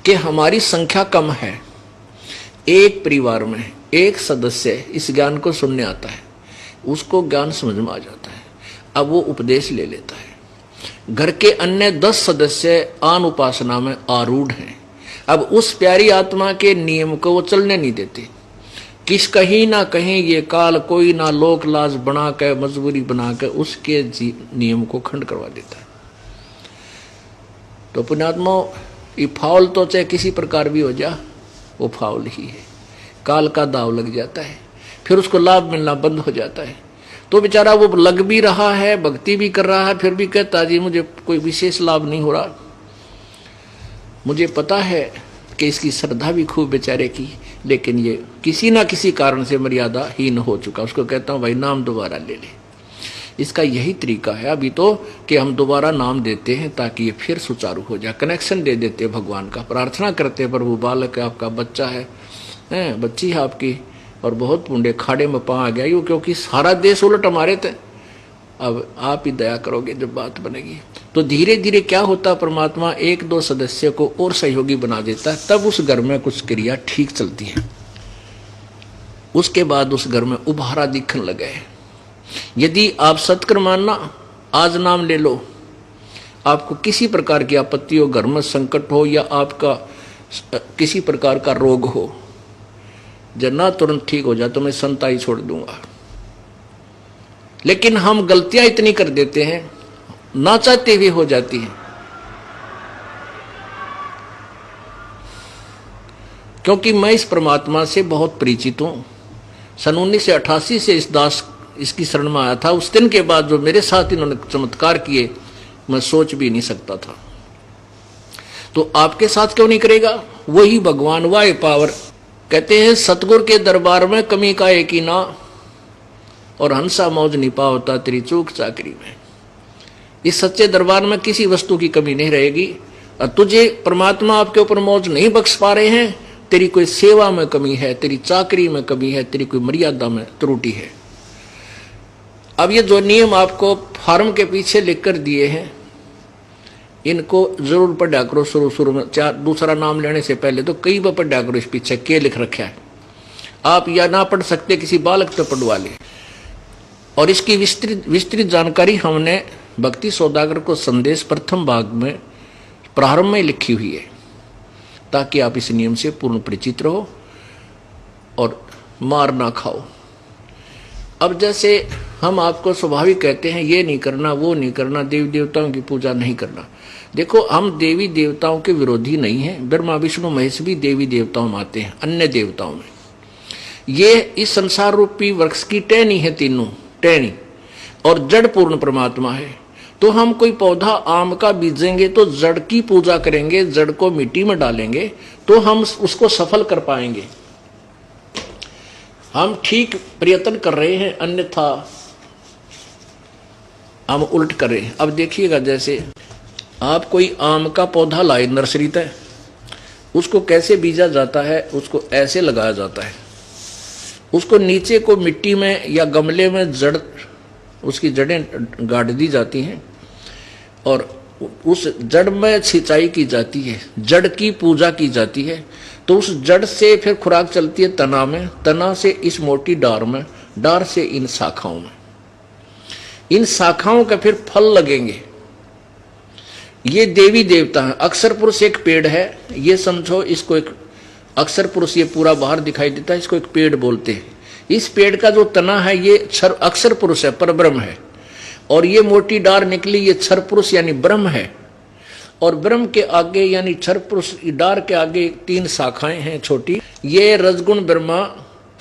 कि हमारी संख्या कम है, एक परिवार में एक सदस्य इस ज्ञान को सुनने आता है, उसको ज्ञान समझ में आ जाता है, अब वो उपदेश ले लेता है। घर के अन्य 10 सदस्य आन उपासना में आरूढ़ हैं, अब उस प्यारी आत्मा के नियम को वो चलने नहीं देते। कहीं ना कहीं ये काल कोई ना लोक लाज बना के, मजबूरी बना के उसके नियम को खंड करवा देता है। तो पुण्यात्मा, ये फाउल तो चाहे किसी प्रकार भी हो जा, वो फाउल ही है, काल का दाव लग जाता है, फिर उसको लाभ मिलना बंद हो जाता है। तो बेचारा वो लग भी रहा है, भक्ति भी कर रहा है, फिर भी कहता जी मुझे कोई विशेष लाभ नहीं हो रहा। मुझे पता है कि इसकी श्रद्धा भी खूब बेचारे की, लेकिन ये किसी ना किसी कारण से मर्यादा हीन हो चुका। उसको कहता हूँ भाई नाम दोबारा ले ले। इसका यही तरीका है अभी तो कि हम दोबारा नाम देते हैं ताकि ये फिर सुचारू हो जाए। कनेक्शन दे देते हैं भगवान का, प्रार्थना करते हैं प्रभु बालक है आपका, बच्चा है, बच्ची है आपकी, और बहुत पुंडे खाड़े में पा आ गया यूँ, क्योंकि सारा देश उलट हमारे थे, अब आप ही दया करोगे जब बात बनेगी। तो धीरे धीरे क्या होता, परमात्मा 1-2 सदस्य को और सहयोगी बना देता है, तब उस घर में कुछ क्रिया ठीक चलती है। उसके बाद उस घर में उभारा दिखने लगे। यदि आप सत्कर मानना, आज नाम ले लो, आपको किसी प्रकार की आपत्ति हो, घर में संकट हो या आपका किसी प्रकार का रोग हो, जब ना तुरंत ठीक हो जाए तो मैं संताई छोड़ दूंगा। लेकिन हम गलतियां इतनी कर देते हैं, ना चाहते हुए हो जाती है, क्योंकि मैं इस परमात्मा से बहुत परिचित हूं। सन 1988 से इस दास इसकी शरण में आया था। उस दिन के बाद जो मेरे साथ इन्होंने चमत्कार किए, मैं सोच भी नहीं सकता था। तो आपके साथ क्यों नहीं करेगा? वही भगवान, वाह पावर। कहते हैं सतगुरु के दरबार में कमी का एक ही ना, और हंसा मौज नहीं पावता तेरी चूक चाकरी में। इस सच्चे दरबार में किसी वस्तु की कमी नहीं रहेगी। और तुझे परमात्मा आपके ऊपर मौज नहीं बख्श पा रहे हैं, तेरी कोई सेवा में कमी है, तेरी चाकरी में कमी है, तेरी कोई मर्यादा में त्रुटि है। अब ये जो नियम आपको फार्म के पीछे लिखकर दिए हैं, इनको जरूर पढ़ा करो। शुरू में दूसरा नाम लेने से पहले तो कई बार पढ़ा करो इस पीछे क्या लिख रखा है। आप या ना पढ़ सकते, किसी बालक तो पढ़वा ले। और इसकी विस्तृत जानकारी हमने भक्ति सौदागर को संदेश प्रथम भाग में प्रारंभ में लिखी हुई है, ताकि आप इस नियम से पूर्ण परिचित रहो और मार ना खाओ। अब जैसे हम आपको स्वाभाविक कहते हैं ये नहीं करना, वो नहीं करना, देवी देवताओं की पूजा नहीं करना। देखो, हम देवी देवताओं के विरोधी नहीं हैं। ब्रह्मा विष्णु महेश भी देवी देवताओं में आते हैं, अन्य देवताओं में। ये इस संसार रूपी वृक्ष की टहनी है, तीनों टहनी, और जड़ पूर्ण परमात्मा है। तो हम कोई पौधा आम का बीजेंगे तो जड़ की पूजा करेंगे, जड़ को मिट्टी में डालेंगे तो हम उसको सफल कर पाएंगे। हम ठीक प्रयत्न कर रहे हैं, अन्यथा हम उल्ट कर रहे हैं। अब देखिएगा, जैसे आप कोई आम का पौधा लाए नर्सरी तक, उसको कैसे बीजा जाता है, उसको ऐसे लगाया जाता है, उसको नीचे को मिट्टी में या गमले में जड़, उसकी जड़ें गाड़ दी जाती हैं और उस जड़ में सिंचाई की जाती है, जड़ की पूजा की जाती है। तो उस जड़ से फिर खुराक चलती है तना में, तना से इस मोटी डार में, डार से इन शाखाओं में, इन शाखाओं का फिर फल लगेंगे। ये देवी देवता है। अक्षर पुरुष एक पेड़ है, ये समझो, इसको एक अक्षर पुरुष, ये पूरा बाहर दिखाई देता है, इसको एक पेड़ बोलते हैं। इस पेड़ का जो तना है ये अक्षर पुरुष है, परब्रह्म है, और ये मोटी डार निकली, ये क्षर पुरुष यानी ब्रह्म है। और ब्रह्म के आगे यानी क्षर पुरुष डार के आगे 3 शाखाएं हैं छोटी, ये रजगुण ब्रह्मा,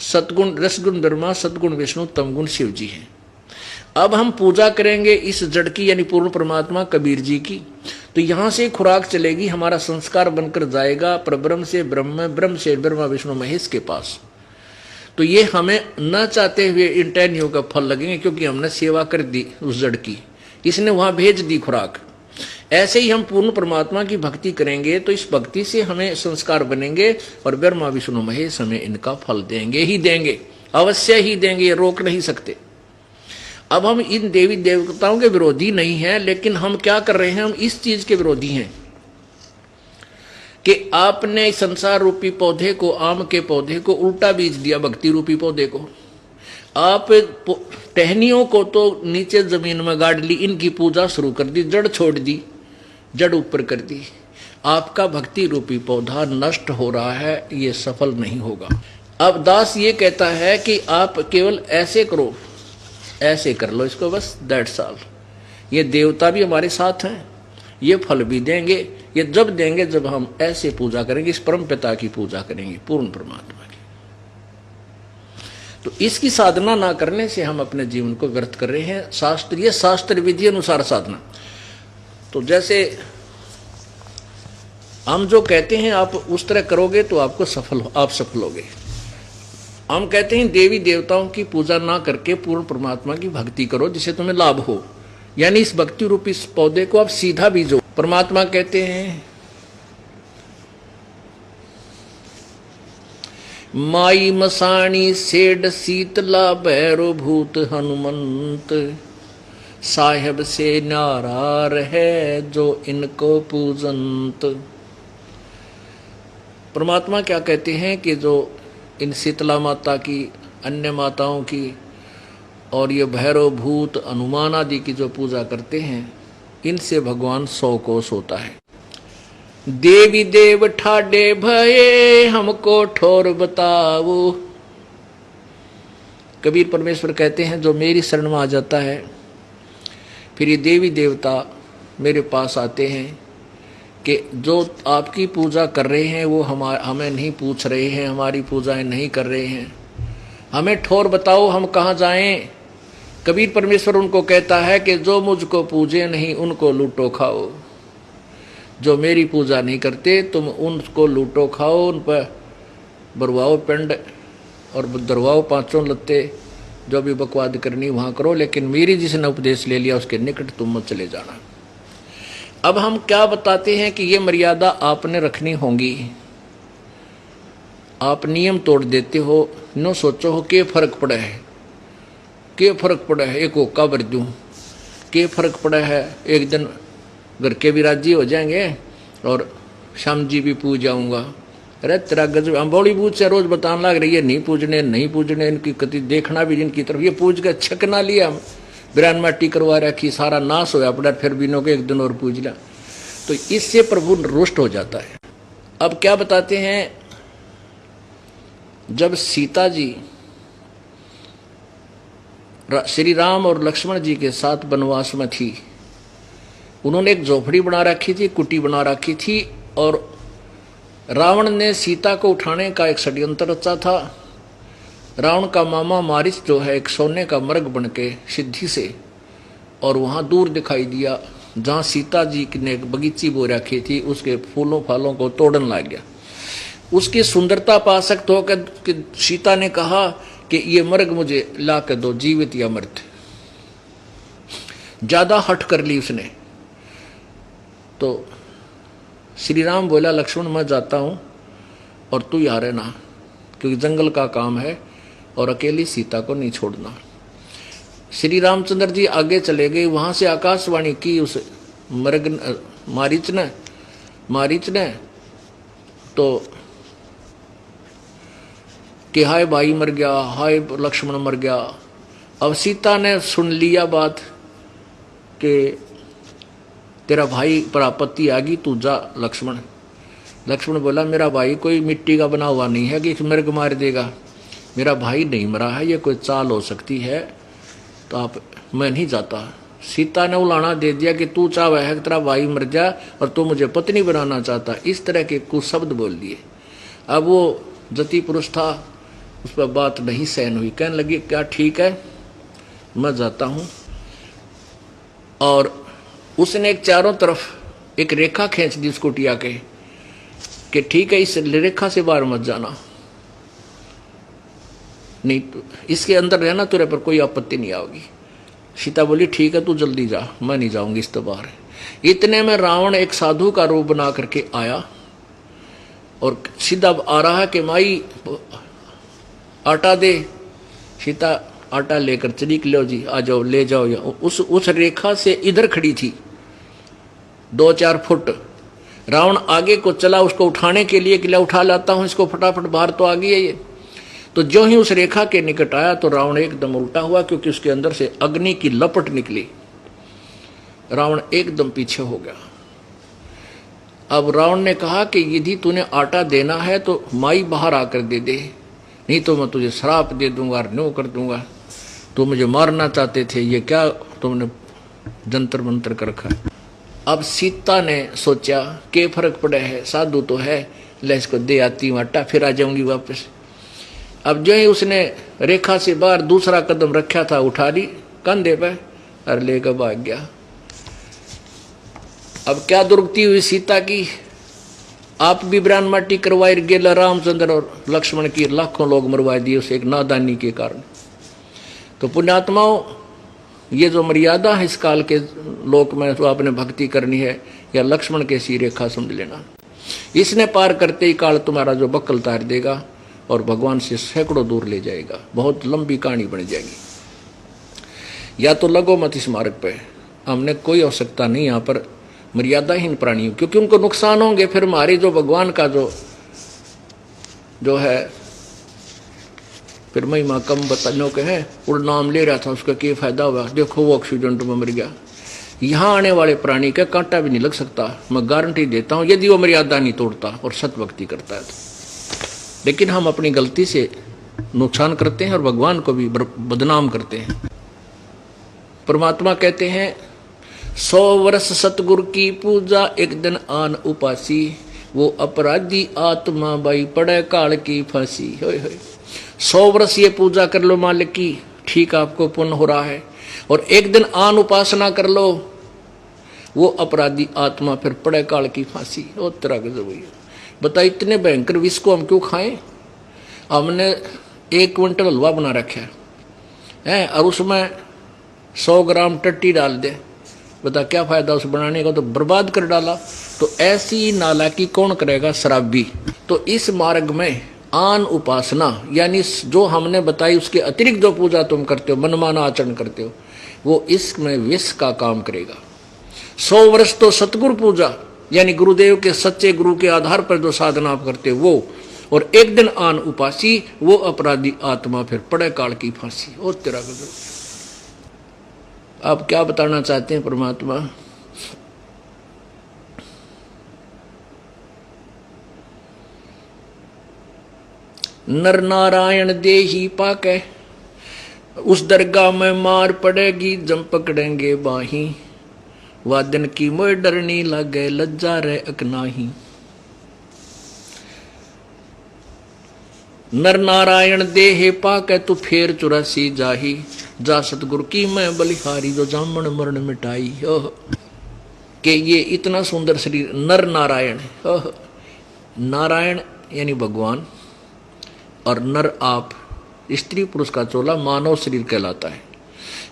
सतगुण रसगुण ब्रह्मा, सतगुण विष्णु, तमगुण शिव जी हैं। अब हम पूजा करेंगे इस जड़ की यानी पूर्ण परमात्मा कबीर जी की, तो यहां से खुराक चलेगी, हमारा संस्कार बनकर जाएगा परब्रह्म से ब्रह्म, ब्रह्म से ब्रह्मा विष्णु महेश के पास। तो ये हमें न चाहते हुए इन टहनियों का फल लगेंगे, क्योंकि हमने सेवा कर दी उस जड़ की, इसने वहां भेज दी खुराक। ऐसे ही हम पूर्ण परमात्मा की भक्ति करेंगे तो इस भक्ति से हमें संस्कार बनेंगे और ब्रह्मा विष्णु महेश हमें इनका फल देंगे ही देंगे, अवश्य ही देंगे, ये रोक नहीं सकते। अब हम इन देवी देवताओं के विरोधी नहीं हैं, लेकिन हम क्या कर रहे हैं, हम इस चीज के विरोधी हैं कि आपने इस संसार रूपी पौधे को, आम के पौधे को उल्टा बीज दिया, भक्ति रूपी पौधे को। आप टहनियों को तो नीचे जमीन में गाड़ ली, इनकी पूजा शुरू कर दी, जड़ छोड़ दी, जड़ ऊपर कर दी। आपका भक्ति रूपी पौधा नष्ट हो रहा है, ये सफल नहीं होगा। अब दास ये कहता है कि आप केवल ऐसे करो, ऐसे कर लो इसको, बस दैट्स ऑल। ये देवता भी हमारे साथ हैं, ये फल भी देंगे। ये जब देंगे जब हम ऐसे पूजा करेंगे, इस परम पिता की पूजा करेंगे, पूर्ण परमात्मा की। तो इसकी साधना ना करने से हम अपने जीवन को व्यर्थ कर रहे हैं। शास्त्रीय शास्त्र विधि अनुसार साधना, तो जैसे हम जो कहते हैं आप उस तरह करोगे तो आप सफल होगे। हम कहते हैं देवी देवताओं की पूजा ना करके पूर्ण परमात्मा की भक्ति करो जिससे तुम्हें लाभ हो, यानी इस भक्ति रूपी पौधे को आप सीधा बीजो। परमात्मा कहते हैं माई मसाणी सेड शीतला भैरो भूत हनुमंत, साहेब से नारार है जो इनको पूजंत। परमात्मा क्या कहते हैं कि जो इन शीतला माता की, अन्य माताओं की और ये भैरव भूत हनुमान आदि की जो पूजा करते हैं, इनसे भगवान 100 कोस होता है। देवी देव ठाडे भये हमको ठोर बताओ। कबीर परमेश्वर कहते हैं जो मेरी शरण में आ जाता है, फिर ये देवी देवता मेरे पास आते हैं कि जो आपकी पूजा कर रहे हैं वो हमें नहीं पूछ रहे हैं, हमारी पूजाएं नहीं कर रहे हैं, हमें ठोर बताओ हम कहाँ जाएं। कबीर परमेश्वर उनको कहता है कि जो मुझको पूजे नहीं उनको लूटो खाओ। जो मेरी पूजा नहीं करते तुम उनको लूटो खाओ, उन पर बरवाओ पिंड और दरवाओ 5 लत्ते, जो भी बकवाद करनी वहाँ करो, लेकिन मेरी जिसने उपदेश ले लिया उसके निकट तुम मत चले जाना। अब हम क्या बताते हैं कि ये मर्यादा आपने रखनी होगी। आप नियम तोड़ देते हो, नो सोचो हो के फर्क पड़ा है, के फर्क पड़ा है, एक होका भर दूँ, के फर्क पड़ा है, एक दिन घर के भी राजी हो जाएंगे और श्याम जी भी पूज जाऊंगा। अरे तेरा गजब, हम बड़ी पूज से रोज बताने लग रही है नहीं पूजने, इनकी कति देखना भी इनकी तरफ, ये पूज के छक ना लिया, हम बिरान माटी करवा रखी, सारा नाश होया पड़ा, फिर भी नो के एक दिन और पूज लिया, तो इससे प्रभु रुष्ट हो जाता है। अब क्या बताते हैं, जब सीता जी श्री राम और लक्ष्मण जी के साथ वनवास में थी, उन्होंने एक झोपड़ी बना रखी थी, कुटी बना रखी थी, और रावण ने सीता को उठाने का एक षड्यंत्र रचा था। रावण का मामा मारिच जो है एक सोने का मर्ग बन के सिद्धि से, और वहाँ दूर दिखाई दिया जहाँ सीता जी ने एक बगीची बो रखी थी, उसके फूलों फालों को तोड़न लग गया। उसकी सुंदरता पासक्त होकर सीता ने कहा कि ये मर्ग मुझे ला कर दो, जीवित या मृत। ज्यादा हट कर ली उसने। तो श्री राम बोला लक्ष्मण मैं जाता हूं और तू यहाँ रहना, क्योंकि जंगल का काम है और अकेली सीता को नहीं छोड़ना। श्री रामचंद्र जी आगे चले गए, वहां से आकाशवाणी की उस मृग मारीच ने तो कि हाय भाई मर गया, हाय लक्ष्मण मर गया। अब सीता ने सुन लिया बात कि तेरा भाई पर आपत्ति आ गई, तू जा लक्ष्मण। लक्ष्मण बोला मेरा भाई कोई मिट्टी का बना हुआ नहीं है कि मृग मार देगा, मेरा भाई नहीं मरा है, ये कोई चाल हो सकती है, तो मैं नहीं जाता। सीता ने उलाना दे दिया कि तू चाहे है तेरा भाई मर जा और तू मुझे पत्नी बनाना चाहता, इस तरह के कुछ शब्द बोल दिए। अब वो जति पुरुष था, उस पर बात नहीं सहन हुई, कहने लगी क्या ठीक है मैं जाता हूं। और उसने एक चारों तरफ एक रेखा खींच दी उस कुटिया के कि ठीक है इस रेखा से बाहर मत जाना, नहीं तो इसके अंदर रहना, तुरे पर कोई आपत्ति नहीं आएगी। सीता बोली ठीक है तू जल्दी जा, मैं नहीं जाऊंगी इस तो बाहर। इतने में रावण एक साधु का रूप बना करके आया और सीधा आ रहा है कि माई आटा दे। सीता आटा लेकर चली कि लो जी आ जाओ ले जाओ। उस रेखा से इधर खड़ी थी 2-4 फुट। रावण आगे को चला उसको उठाने के लिए कि ला उठा लाता हूं इसको फटाफट, बाहर तो आ गई है ये। तो जो ही उस रेखा के निकट आया तो रावण एकदम उल्टा हुआ, क्योंकि उसके अंदर से अग्नि की लपट निकली। रावण एकदम पीछे हो गया। अब रावण ने कहा कि यदि तूने आटा देना है तो माई बाहर आकर दे दे, नहीं तो मैं तुझे श्राप दे दूंगा और न्यू कर दूंगा। तो मुझे मारना चाहते थे, ये क्या तुमने जंतर मंतर कर रखा। अब सीता ने सोचा के फर्क पड़ा है, साधु तो है, ले इसको दे आती हूँ आटा, फिर आ जाऊंगी वापस। अब जो ही उसने रेखा से बाहर दूसरा कदम रखा था, उठा ली कंधे पे और लेकर भाग गया। अब क्या दुर्गति हुई सीता की, आप भी ब्रान माटी करवाई गेला, रामचंद्र और लक्ष्मण की लाखों लोग मरवा दिए उसे एक नादानी के कारण। तो पुण्यात्माओं, ये जो मर्यादा है इस काल के लोक में, तो आपने भक्ति करनी है या लक्ष्मण के सी रेखा समझ लेना। इसने पार करते ही काल तुम्हारा जो बक्कल तार देगा और भगवान से सैकड़ों दूर ले जाएगा। बहुत लंबी कहानी बन जाएगी। या तो लगो मत इस मार्ग पे, हमने कोई आवश्यकता नहीं यहाँ पर मर्यादाहीन प्राणियों, क्योंकि उनको नुकसान होंगे। फिर हमारे जो भगवान का जो है फिर महिमा कम बताने के हैं। उड़ नाम ले रहा था, उसका क्या फायदा हुआ, देखो वो एक्सीडेंट में मर गया। यहाँ आने वाले प्राणी का कांटा भी नहीं लग सकता, मैं गारंटी देता हूँ, यदि वो मर्यादा नहीं तोड़ता और सत भक्ति करता है तो। लेकिन हम अपनी गलती से नुकसान करते हैं और भगवान को भी बदनाम करते हैं। परमात्मा कहते हैं 100 वर्ष सतगुरु की पूजा, एक दिन आन उपासी, वो अपराधी आत्मा बाई पड़े काल की फांसी। 100 वर्ष ये पूजा कर लो मालिक की, ठीक आपको पुण्य हो रहा है, और एक दिन आन उपासना कर लो, वो अपराधी आत्मा फिर पड़े काल की फांसी। और तरह के जरूरी बता, इतने भयंकर विष को हम क्यों खाएं। हमने 1 क्विंटल हलवा बना रखा है और उसमें 100 ग्राम टट्टी डाल दे, बता क्या फायदा उस बनाने का, तो बर्बाद कर डाला। तो ऐसी नालायकी कौन करेगा, शराबी। तो इस मार्ग में आन उपासना यानी जो हमने बताई उसके अतिरिक्त जो पूजा तुम करते हो, मनमाना आचरण करते हो, वो इसमें विष का काम करेगा। 100 वर्ष तो सतगुरु पूजा यानी गुरुदेव के सच्चे गुरु के आधार पर जो साधना आप करते हो वो, और एक दिन आन उपासी, वो अपराधी आत्मा फिर पड़े काल की फांसी। और तेरा गजब। आप क्या बताना चाहते हैं परमात्मा। नर नारायण देही पाके, उस दरगाह में मार पड़ेगी जम पकड़ेंगे बाही, वादन की मोह डरनी लगे लज्जा रे अकनाही। नर नारायण देहे पाके तू फेर 84 जाही, जा सतगुरु की मैं बलिहारी जो जामन मरण मिटाई। के ये इतना सुंदर शरीर नर नारायण, नारायण यानी भगवान, और नर आप स्त्री पुरुष का चोला मानव शरीर कहलाता है।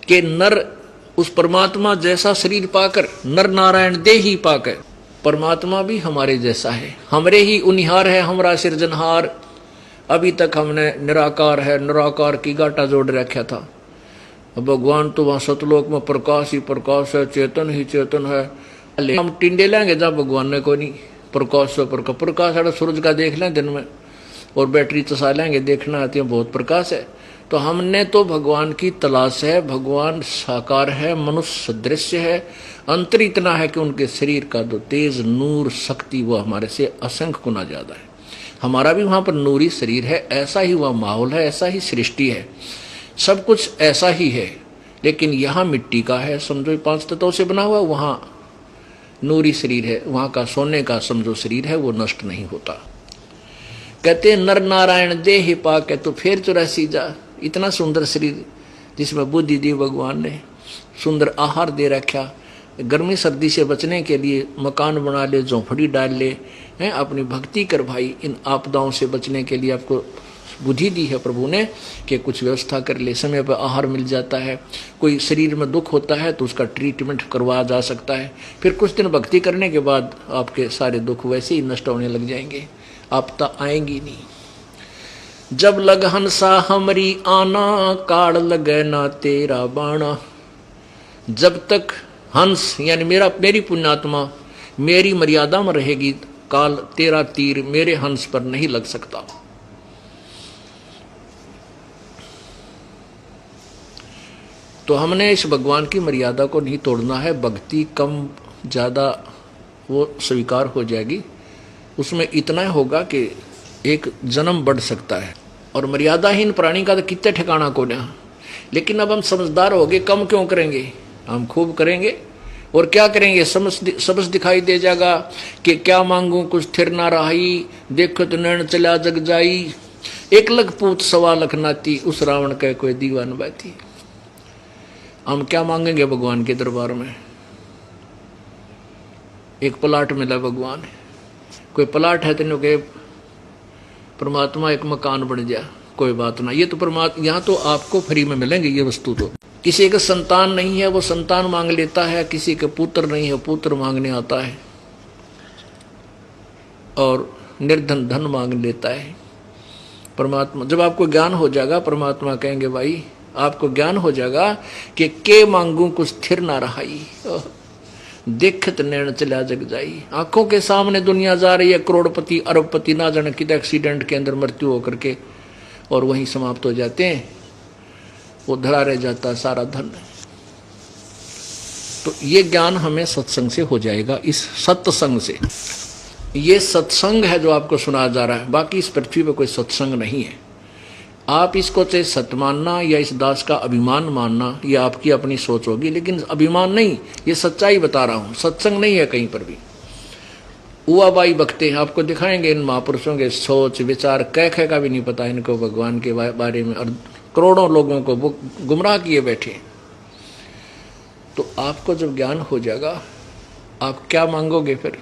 कि नर उस परमात्मा जैसा शरीर पाकर, नर नारायण देही पाकर, परमात्मा भी हमारे जैसा है, हमरे ही उनिहार है, हमारा सिरजनहार। अभी तक हमने निराकार है, निराकार की गाटा जोड़ रखा था। भगवान तो वहां सतलोक में प्रकाश ही प्रकाश है, चेतन ही चेतन है। हम टिंडे लेंगे जब भगवान ने कोई नहीं, प्रकाश से प्रकाश है, सूरज का देख लें दिन में, और बैटरी चसा लेंगे, देखना आती है बहुत प्रकाश है। तो हमने तो भगवान की तलाश है, भगवान साकार है, मनुष्य सदृश्य है, अंतर इतना है कि उनके शरीर का जो तेज नूर शक्ति वो हमारे से असंख्य गुना ज्यादा है। हमारा भी वहां पर नूरी शरीर है, ऐसा ही वह माहौल है, ऐसा ही सृष्टि है, सब कुछ ऐसा ही है। लेकिन यहाँ मिट्टी का है, समझो 5 तत्वों से बना हुआ, वहां नूरी शरीर है, वहां का सोने का समझो शरीर है, वो नष्ट नहीं होता। कहते नर नारायण देह पाके तो फिर 84 जा। इतना सुंदर शरीर जिसमें बुद्धि दी भगवान ने, सुंदर आहार दे रखा, गर्मी सर्दी से बचने के लिए मकान बना ले, झोंपड़ी डाल ले, हैं अपनी भक्ति कर भाई। इन आपदाओं से बचने के लिए आपको बुद्धि दी है प्रभु ने कि कुछ व्यवस्था कर ले, समय पर आहार मिल जाता है। कोई शरीर में दुख होता है तो उसका ट्रीटमेंट करवाया जा सकता है। फिर कुछ दिन भक्ति करने के बाद आपके सारे दुख वैसे ही नष्ट होने लग जाएंगे, आपदा आएंगी नहीं। जब लग हंसा हमरी आना, काड़ लगे ना तेरा बाणा। जब तक हंस यानी मेरी पुण्यात्मा मेरी मर्यादा में रहेगी, काल तेरा तीर मेरे हंस पर नहीं लग सकता। तो हमने इस भगवान की मर्यादा को नहीं तोड़ना है। भक्ति कम ज़्यादा वो स्वीकार हो जाएगी, उसमें इतना होगा कि एक जन्म बढ़ सकता है। और मर्यादाहीन प्राणी का तो कितने ठिकाना को ना। लेकिन अब हम समझदार हो गए, कम क्यों करेंगे, हम खूब करेंगे। और क्या करेंगे, समझ दिखाई दे जाएगा कि क्या मांगू कुछ थिर ना रही, देखो तो नैन चला जग जाई, एक लख पूत सवा लख नाती, उस रावण का कोई दीवान बैठी। हम क्या मांगेंगे भगवान के दरबार में। एक प्लाट मिला भगवान, कोई प्लाट है तेन के परमात्मा एक मकान बन जाए, कोई बात ना। ये तो परमात्मा यहाँ तो आपको फ्री में मिलेंगे ये वस्तु। तो किसी का संतान नहीं है वो संतान मांग लेता है, किसी के पुत्र नहीं है पुत्र मांगने आता है, और निर्धन धन मांग लेता है। परमात्मा जब आपको ज्ञान हो जाएगा, परमात्मा कहेंगे भाई आपको ज्ञान हो जाएगा कि के मांगू कुछ स्थिर ना रहाई, देखत नैन चला जग जाई। आंखों के सामने दुनिया जा रही है, करोड़पति अरबपति ना जाने कितने एक्सीडेंट के अंदर मृत्यु होकर के और वहीं समाप्त हो जाते हैं, वो धरा रह जाता सारा धन। तो ये ज्ञान हमें सत्संग से हो जाएगा, इस सत्संग से। ये सत्संग है जो आपको सुनाया जा रहा है, बाकी इस पृथ्वी पर कोई सत्संग नहीं है। आप इसको चाहे सत्य मानना या इस दास का अभिमान मानना, ये आपकी अपनी सोच होगी, लेकिन अभिमान नहीं, ये सच्चाई बता रहा हूं। सत्संग नहीं है कहीं पर भी। हुआ बाई बकते आपको दिखाएंगे इन महापुरुषों के सोच विचार, कह का भी नहीं पता इनको भगवान के बारे में, और करोड़ों लोगों को वो गुमराह किए बैठे। तो आपको जब ज्ञान हो जाएगा, आप क्या मांगोगे फिर।